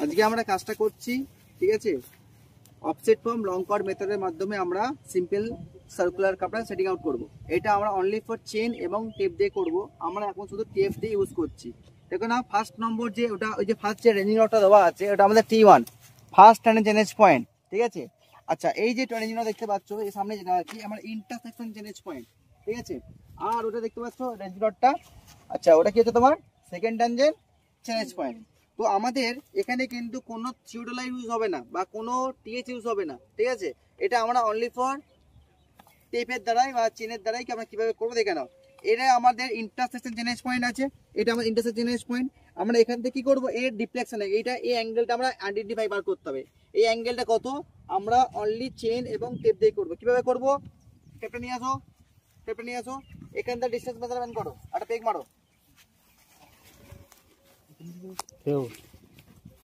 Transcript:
আজকে আমরা কাজটা করছি, ঠিক আছে, অফসেট ফ্রম লং কর্ড মেথডের মাধ্যমে আমরা সিম্পল সার্কুলার কাপড়া সেটিং আউট করব। এটা আমরা অনলি ফর চেন এবং টেপ দিয়ে করব। আমরা এখন শুধু টেপ দিয়ে ইউজ করছি। দেখো না, ফার্স্ট নম্বর যে ওটা, ওই যে ফার্স্ট যে রেঞ্জিং রডটা দেওয়া আছে, ওটা আমাদের T1 ফার্স্ট চেনেজ পয়েন্ট, ঠিক আছে। আচ্ছা, এই যে রেঞ্জিং রড দেখতে পাচ্ছ এর সামনে যেটা আছে আমার ইন্টারসেকশন চেনেজ পয়েন্ট, ঠিক আছে। আর ওটা দেখতে পাচ্ছ রেঞ্জিং রডটা, আচ্ছা ওটা কি হচ্ছে তোমার সেকেন্ড ট্যানজেন্ট চেনেজ পয়েন্ট। তো আমাদের এখানে কিন্তু কোনো থিওডোলা ইউজ হবে না বা কোনো টিএচ ইউজ হবে না, ঠিক আছে। এটা আমরা অনলি ফর টেপের দ্বারাই বা চেনের দ্বারাই আমরা কিভাবে করবো দেখে নাও। এটা আমাদের ইন্টারসেকশন চেনেজ পয়েন্ট আছে, এটা আমাদের ইন্টারসেকশন চেনেজ পয়েন্ট। আমরা এখান থেকে কি করবো, এর ডিফ্লেকশন, এইটা এই অ্যাঙ্গেলটা আমরা আইডেন্টিফাই বার করতে হবে। এই অ্যাঙ্গেলটা কত আমরা অনলি চেন এবং টেপ দিয়ে করবো। কিভাবে করবো, টেপটা নিয়ে আসো, টেপটা নিয়ে আসো, এখান থেকে ডিস্টেন্স মেজারমেন্ট করো, একটা পেগ মারো।